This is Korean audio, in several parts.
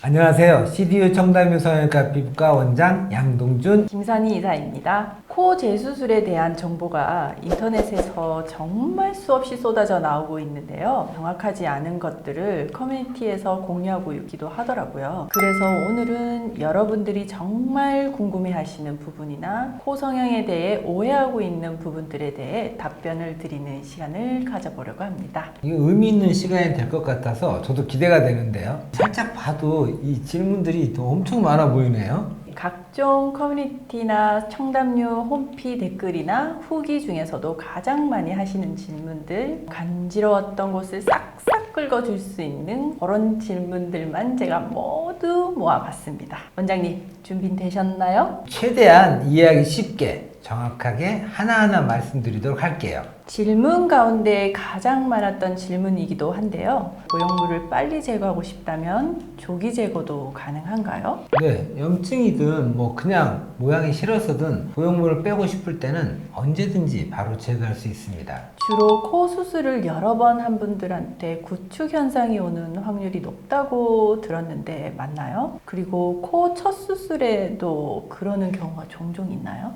안녕하세요. CDU 청담유 성형외과 피부과 원장 양동준. 김선희 이사입니다. 코 재수술에 대한 정보가 인터넷에서 정말 수없이 쏟아져 나오고 있는데요. 정확하지 않은 것들을 커뮤니티에서 공유하고 있기도 하더라고요. 그래서 오늘은 여러분들이 정말 궁금해하시는 부분이나 코 성형에 대해 오해하고 있는 부분들에 대해 답변을 드리는 시간을 가져보려고 합니다. 이거 의미 있는 시간이 될 것 같아서 저도 기대가 되는데요. 살짝 봐도 이 질문들이 또 엄청 많아 보이네요. 각종 커뮤니티나 청담유 홈피 댓글이나 후기 중에서도 가장 많이 하시는 질문들, 간지러웠던 곳을 싹싹 긁어줄 수 있는 그런 질문들만 제가 모두 모아봤습니다. 원장님, 준비되셨나요? 최대한 이해하기 쉽게 정확하게 하나하나 말씀드리도록 할게요. 질문 가운데 가장 많았던 질문이기도 한데요. 고형물을 빨리 제거하고 싶다면 조기 제거도 가능한가요? 네, 염증이든 그냥 모양이 싫어서든 고형물을 빼고 싶을 때는 언제든지 바로 제거할 수 있습니다. 주로 코 수술을 여러 번 한 분들한테 구축 현상이 오는 확률이 높다고 들었는데 맞나요? 그리고 코 첫 수술에도 그러는 경우가 종종 있나요?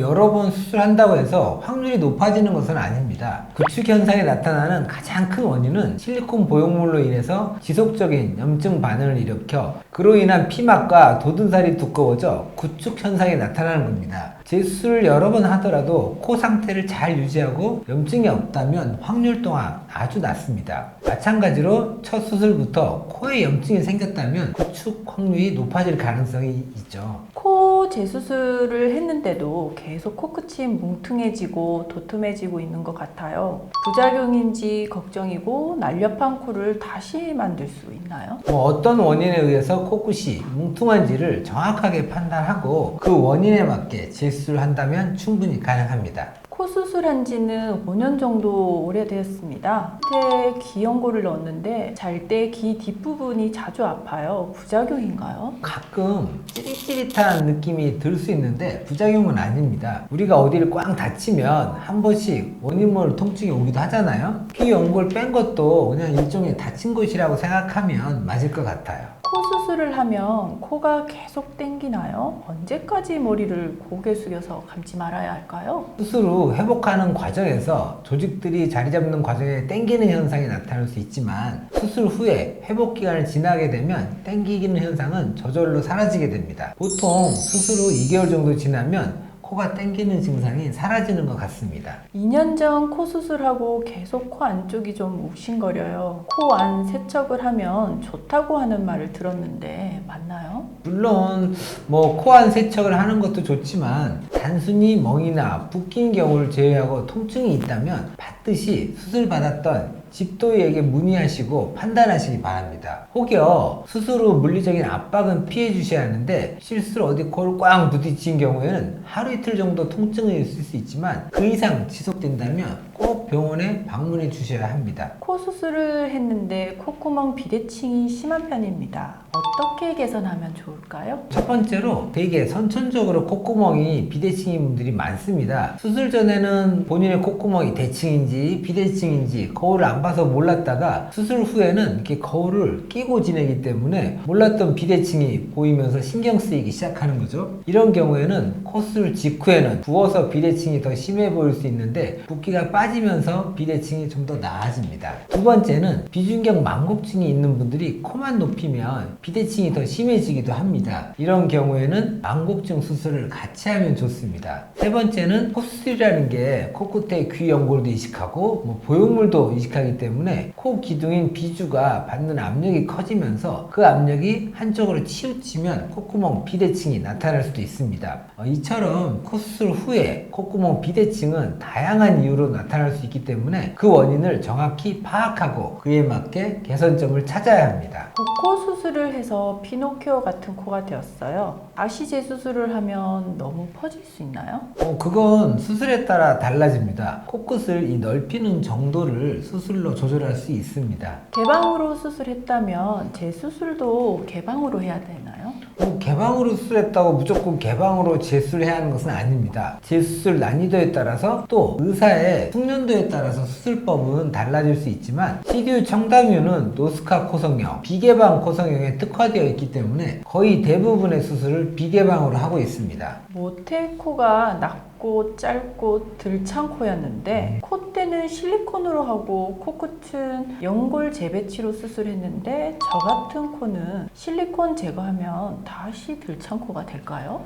여러 번 수술한다고 해서 확률이 높아지는 것은 아닙니다. 구축 현상이 나타나는 가장 큰 원인은 실리콘 보형물로 인해서 지속적인 염증 반응을 일으켜 그로 인한 피막과 돋은살이 두꺼워져 구축 현상이 나타나는 겁니다. 재수술을 여러 번 하더라도 코 상태를 잘 유지하고 염증이 없다면 확률 또한 아주 낮습니다. 마찬가지로 첫 수술부터 코에 염증이 생겼다면 구축 확률이 높아질 가능성이 있죠. 코 재수술을 했는데도 계속 코끝이 뭉퉁해지고 도톰해지고 있는 것 같아요. 부작용인지 걱정이고 날렵한 코를 다시 만들 수 있나요? 어떤 원인에 의해서 코끝이 뭉퉁한지를 정확하게 판단하고 그 원인에 맞게 재수술을 한다면 충분히 가능합니다. 코 수술한 지는 5년 정도 오래되었습니다. 그때 귀연고를 넣었는데 잘 때 귀 뒷부분이 자주 아파요. 부작용인가요? 가끔 찌릿찌릿한 느낌이 들 수 있는데 부작용은 아닙니다. 우리가 어디를 꽉 다치면 한 번씩 원인 모를 통증이 오기도 하잖아요. 귀 연골 뺀 것도 그냥 일종의 다친 곳이라고 생각하면 맞을 것 같아요. 코 수술을 하면 코가 계속 땡기나요? 언제까지 머리를 고개 숙여서 감지 말아야 할까요? 수술 후 회복하는 과정에서 조직들이 자리 잡는 과정에 땡기는 현상이 나타날 수 있지만 수술 후에 회복 기간을 지나게 되면 땡기는 현상은 저절로 사라지게 됩니다. 보통 수술 후 2개월 정도 지나면 코가 땡기는 증상이 사라지는 것 같습니다. 2년 전 코 수술하고 계속 코 안쪽이 좀 욱신거려요. 코 안 세척을 하면 좋다고 하는 말을 들었는데 맞나요? 물론 코 안 세척을 하는 것도 좋지만 단순히 멍이나 붓긴 경우를 제외하고 통증이 있다면 반드시 수술 받았던 집도의에게 문의하시고 판단하시기 바랍니다. 혹여 수술 후 물리적인 압박은 피해 주셔야 하는데 실수로 어디 코를 꽝 부딪힌 경우에는 하루 이틀 정도 통증이 있을 수 있지만 그 이상 지속된다면 꼭 병원에 방문해 주셔야 합니다. 코 수술을 했는데 콧구멍 비대칭이 심한 편입니다. 어떻게 개선하면 좋을까요? 첫 번째로 되게 선천적으로 콧구멍이 비대칭인 분들이 많습니다. 수술 전에는 본인의 콧구멍이 대칭인지 비대칭인지 거울을 안 봐서 몰랐다가 수술 후에는 이렇게 거울을 끼고 지내기 때문에 몰랐던 비대칭이 보이면서 신경 쓰이기 시작하는 거죠. 이런 경우에는 코수술 직후에는 부어서 비대칭이 더 심해 보일 수 있는데 붓기가 빠지면서 비대칭이 좀 더 나아집니다. 두 번째는 비중격 망곡증이 있는 분들이 코만 높이면 비대칭이 더 심해지기도 합니다. 이런 경우에는 망곡증 수술을 같이 하면 좋습니다. 세 번째는 코수술이라는 게 코끝에 귀 연골도 이식하고 보형물도 이식하기 때문에 코 기둥인 비주가 받는 압력이 커지면서 그 압력이 한쪽으로 치우치면 콧구멍 비대칭이 나타날 수도 있습니다. 이처럼 코수술 후에 콧구멍 비대칭은 다양한 이유로 나타날 수 있기 때문에 그 원인을 정확히 파악하고 그에 맞게 개선점을 찾아야 합니다. 코 수술을 해서 피노키오 같은 코가 되었어요. 다시 재수술을 하면 너무 퍼질 수 있나요? 그건 수술에 따라 달라집니다. 코끝을 넓히는 정도를 수술로 조절할 수 있습니다. 개방으로 수술했다면 재수술도 개방으로 해야 되나요? 개방으로 수술했다고 무조건 개방으로 재수를 해야 하는 것은 아닙니다. 재수술 난이도에 따라서 또 의사의 숙련도에 따라서 수술법은 달라질 수 있지만 CDU 청담유는 노스카 코성형, 비개방 코성형에 특화되어 있기 때문에 거의 대부분의 수술을 비개방으로 하고 있습니다. 모태코가 낮고 짧고 들창 코였는데 콧대는 실리콘으로 하고 코끝은 연골 재배치로 수술했는데 저 같은 코는 실리콘 제거하면 다시 들창 코가 될까요?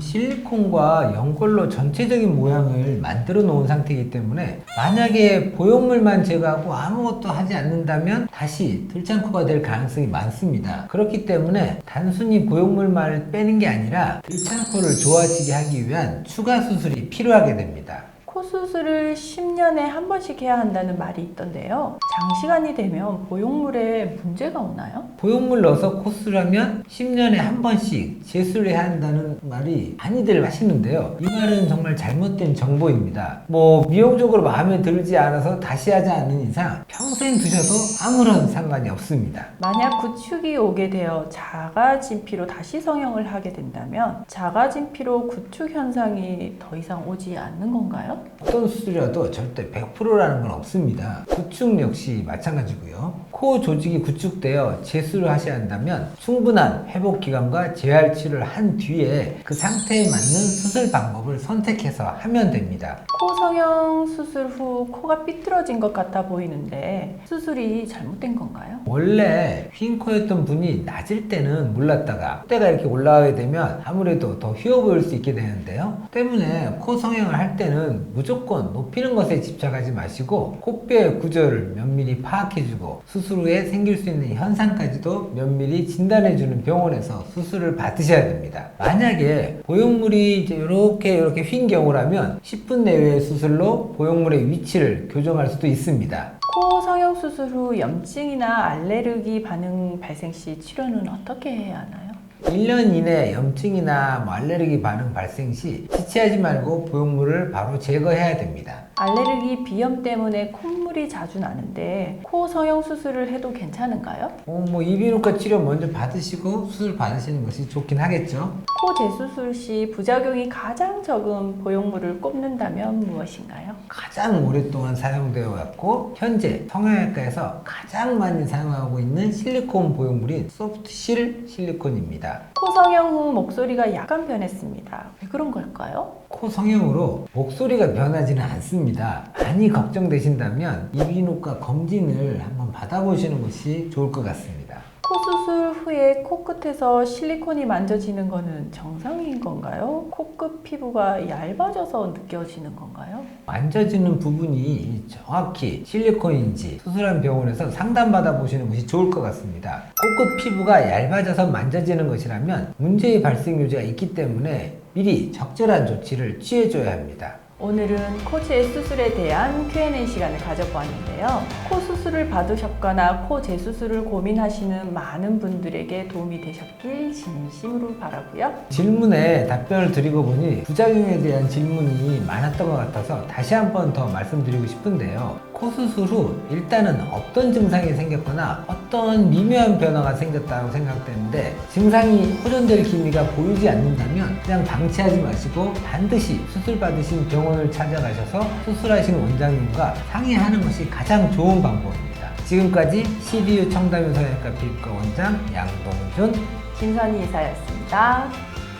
실리콘과 연골로 전체적인 모양을 만들어 놓은 상태이기 때문에 만약에 보형물만 제거하고 아무것도 하지 않는다면 다시 들창코가 될 가능성이 많습니다. 그렇기 때문에 단순히 보형물만 빼는 게 아니라 들창코를 좋아지게 하기 위한 추가 수술이 필요하게 됩니다. 코 수술을 10년에 한 번씩 해야 한다는 말이 있던데요. 장시간이 되면 보형물에 문제가 오나요? 보형물 넣어서 코 수술하면 10년에 한 번씩 재수를 해야 한다는 말이 많이들 하시는데요. 이 말은 정말 잘못된 정보입니다. 미용적으로 마음에 들지 않아서 다시 하지 않는 이상 평생 두셔도 아무런 상관이 없습니다. 만약 구축이 오게 되어 자가진피로 다시 성형을 하게 된다면 자가진피로 구축 현상이 더 이상 오지 않는 건가요? 어떤 수술이라도 절대 100%라는 건 없습니다. 구축 역시 마찬가지고요. 코 조직이 구축되어 재수를 하셔야 한다면 충분한 회복 기간과 재활 치료를 한 뒤에 그 상태에 맞는 수술 방법을 선택해서 하면 됩니다. 코 성형 수술 후 코가 삐뚤어진 것 같아 보이는데 수술이 잘못된 건가요? 원래 휜 코였던 분이 낮을 때는 몰랐다가 콧대가 이렇게 올라가게 되면 아무래도 더 휘어 보일 수 있게 되는데요. 때문에 코 성형을 할 때는 무조건 높이는 것에 집착하지 마시고 코뼈의 구조를 면밀히 파악해주고 수술 후에 생길 수 있는 현상까지도 면밀히 진단해주는 병원에서 수술을 받으셔야 됩니다. 만약에 보형물이 이렇게 휜 경우라면 10분 내외의 수술로 보형물의 위치를 교정할 수도 있습니다. 코 성형 수술 후 염증이나 알레르기 반응 발생 시 치료는 어떻게 해야 하나요? 1년 이내 염증이나 알레르기 반응 발생 시 지체하지 말고 보형물을 바로 제거해야 됩니다. 알레르기 비염 때문에 콧물이 자주 나는데 코 성형 수술을 해도 괜찮은가요? 이비인후과 치료 먼저 받으시고 수술 받으시는 것이 좋긴 하겠죠. 코 재수술 시 부작용이 가장 적은 보형물을 꼽는다면 무엇인가요? 가장 오랫동안 사용되어 왔고 현재 성형외과에서 가장 많이 사용하고 있는 실리콘 보형물인 소프트실 실리콘입니다. 코 성형 후 목소리가 약간 변했습니다. 왜 그런 걸까요? 코 성형으로 목소리가 변하지는 않습니다. 많이 걱정되신다면 이비인후과 검진을 한번 받아보시는 것이 좋을 것 같습니다. 코 수술 후에 코끝에서 실리콘이 만져지는 것은 정상인 건가요? 코끝 피부가 얇아져서 느껴지는 건가요? 만져지는 부분이 정확히 실리콘인지 수술한 병원에서 상담받아 보시는 것이 좋을 것 같습니다. 코끝 피부가 얇아져서 만져지는 것이라면 문제의 발생 요지가 있기 때문에 미리 적절한 조치를 취해줘야 합니다. 오늘은 코 재수술에 대한 Q&A 시간을 가져보았는데요. 코 수술을 받으셨거나 코 재수술을 고민하시는 많은 분들에게 도움이 되셨길 진심으로 바라고요. 질문에 답변을 드리고 보니 부작용에 대한 질문이 많았던 것 같아서 다시 한 번 더 말씀드리고 싶은데요. 코 수술 후 일단은 어떤 증상이 생겼거나 어떤 미묘한 변화가 생겼다고 생각되는데 증상이 호전될 기미가 보이지 않는다면 그냥 방치하지 마시고 반드시 수술 받으신 병원을 찾아가셔서 수술하신 원장님과 상의하는 것이 가장 좋은 방법입니다. 지금까지 CDU 청담유 성형외과 피부과 원장 양동준 김선희 이사였습니다.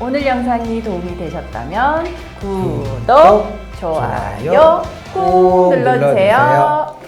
오늘 영상이 도움이 되셨다면 구독, 좋아요 꾹 눌러주세요.